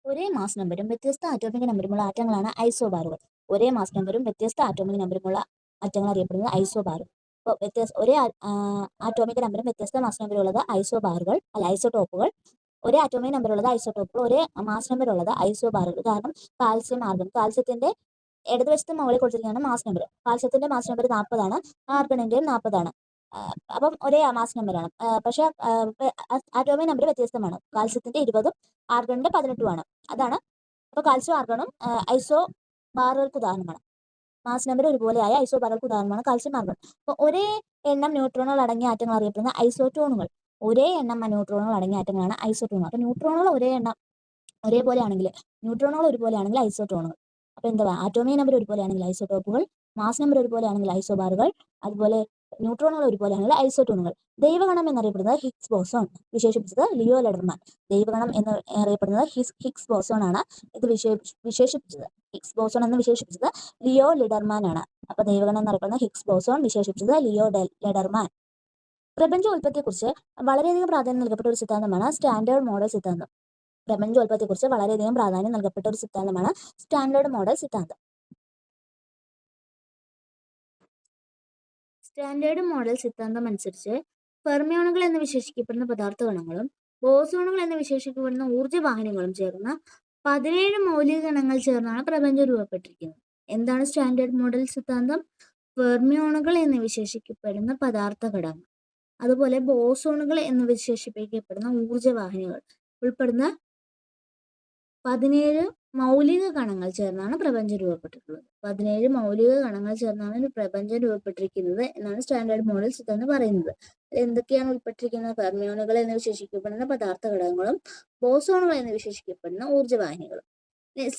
ഒരേ മാസ് നമ്പരും വ്യത്യസ്ത ആറ്റോമിക് നമ്പറുമുള്ള ആറ്റങ്ങളാണ് ഐസോബാറുകൾ. ഒരേ മാസ് നമ്പരും വ്യത്യസ്ത ആറ്റോമിക് നമ്പറുമുള്ള ആറ്റങ്ങൾ അറിയപ്പെടുന്നത് ഐസോബാറുകൾ. ഇപ്പോൾ ഒരേ ആറ്റോമിക് നമ്പറും വ്യത്യസ്ത മാസ് നമ്പറും ഉള്ളത് ഐസോബാറുകൾ അല്ല ഐസോടോപ്പുകൾ. ഒരേ ആറ്റോമിക് നമ്പർ ഉള്ളത് ഐസോടോപ്പുകൾ, ഒരേ മാസ് നമ്പർ ഉള്ളത് ഐസോബാറുകൾ. കാരണം കാൽസ്യം, ആർഗൺ. കാൽസ്യത്തിന്റെ ഇടതുവശത്ത് മുകളിൽ കൊടുത്തിരിക്കുകയാണ് മാസ് നമ്പർ. കാൽസ്യത്തിന്റെ മാസ് നമ്പർ 40ആണ്, ആർഗണിന്റെയും 40ആണ്. അപ്പം ഒരേ മാസ് നമ്പറാണ്. പക്ഷെ ആറ്റോമിക് നമ്പർ വ്യത്യസ്തമാണ്. കാൽസ്യത്തിന്റെ 20ഉം ആർഗണിന്റെ 18ഉമാണ്. അതാണ്. അപ്പൊ കാൽസ്യം ആർഗണും ഐസോ ബാറുകൾക്ക് ഉദാഹരണമാണ്. മാസ് നമ്പർ ഒരുപോലെയായ ഐസോ ബാറുകൾക്ക് ഉദാഹരണമാണ് കാൽസ്യം ആർഗൺ. അപ്പൊ ഒരേ എണ്ണം ന്യൂട്രോണുകൾ അടങ്ങിയ ആറ്റങ്ങൾ അറിയപ്പെടുന്ന ഐസോടോണുകൾ. ഒരേ എണ്ണം ന്യൂട്രോണുകൾ അടങ്ങിയ ആറ്റങ്ങളാണ് ഐസോടോണുകൾ. അപ്പൊ ന്യൂട്രോണുകൾ ഒരുപോലെയാണെങ്കിൽ ഐസോടോണുകൾ. അപ്പൊ എന്താ, ആറ്റോമിക് നമ്പർ ഒരുപോലെയാണെങ്കിൽ ഐസോടോപ്പുകൾ, മാസ് നമ്പർ ഒരുപോലെയാണെങ്കിൽ ഐസോബാറുകൾ, അതുപോലെ ന്യൂട്രോണുകൾ ഒരുപോലെയാണെങ്കിൽ ഐസോടോണുകൾ. ദൈവഗണം എന്നറിയപ്പെടുന്നത് ഹിഗ്സ് ബോസോൺ, വിശേഷിപ്പിച്ചത് ലിയോ ലെഡർമാൻ. ദൈവഗണം എന്ന് അറിയപ്പെടുന്നത് ഹിഗ്സ് ബോസോൺ ആണ്. ഇത് വിശേഷിപ്പിച്ചത് ഹിഗ്സ് ബോസോൺ എന്ന് വിശേഷിപ്പിച്ചത് ലിയോ ലിഡർമാൻ ആണ്. അപ്പൊ ദൈവഗണം എന്നറിയപ്പെടുന്നത് ഹിഗ്സ് ബോസോൺ, വിശേഷിപ്പിച്ചത് ലിയോ ലെഡർമാൻ. പ്രപഞ്ചോൽപത്തിയെക്കുറിച്ച് വളരെയധികം പ്രാധാന്യം നൽകപ്പെട്ട ഒരു സിദ്ധാന്തമാണ് സ്റ്റാൻഡേർഡ് മോഡൽ സിദ്ധാന്തം. പ്രപഞ്ചോൽപത്തിയെക്കുറിച്ച് വളരെയധികം പ്രാധാന്യം നൽകപ്പെട്ട ഒരു സിദ്ധാന്തമാണ് സ്റ്റാൻഡേർഡ് മോഡൽ സിദ്ധാന്തം. സ്റ്റാൻഡേർഡ് മോഡൽ സിദ്ധാന്തം അനുസരിച്ച് ഫെർമിയോണുകൾ എന്ന് വിശേഷിക്കപ്പെടുന്ന പദാർത്ഥ കണങ്ങളും ബോസോണുകൾ എന്ന് വിശേഷിക്കപ്പെടുന്ന ഊർജ്ജവാഹിനികളും ചേർന്ന 17 മൗലിക കണങ്ങൾ ചേർന്നാണ് പ്രപഞ്ചം രൂപപ്പെട്ടിരിക്കുന്നത്. എന്താണ് സ്റ്റാൻഡേർഡ് മോഡൽ സിദ്ധാന്തം? ഫെർമിയോണുകൾ എന്ന് വിശേഷിക്കപ്പെടുന്ന പദാർത്ഥ ഘടകങ്ങൾ, അതുപോലെ ബോസോണുകൾ എന്ന് വിശേഷിപ്പിക്കപ്പെടുന്ന ഊർജ്ജവാഹിനികൾ ഉൾപ്പെടുന്ന 17 മൗലിക കണങ്ങൾ ചേർന്നാണ് പ്രപഞ്ചം രൂപപ്പെട്ടിട്ടുള്ളത്. 17 മൗലിക കണങ്ങൾ ചേർന്നാണ് പ്രപഞ്ചം രൂപപ്പെട്ടിരിക്കുന്നത് എന്നാണ് സ്റ്റാൻഡേർഡ് മോഡൽ സിദ്ധാന്തം പറയുന്നത്. എന്തൊക്കെയാണ് ഉൾപ്പെട്ടിരിക്കുന്നത്? ഫെർമിയോണുകൾ എന്ന് വിശേഷിക്കപ്പെടുന്ന പദാർത്ഥ ഘടകങ്ങളും ബോസോണുകൾ എന്ന് വിശേഷിക്കപ്പെടുന്ന ഊർജ്ജവാഹിനികളും.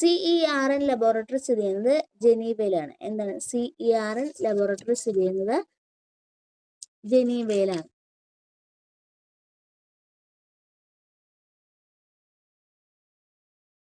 CERN ലബോറട്ടറി സ്ഥിതി ചെയ്യുന്നത് ജനീവയിലാണ്. എന്താണ് CERN ലബോറട്ടറി സ്ഥിതി ചെയ്യുന്നത്? ജനീവയിലാണ്.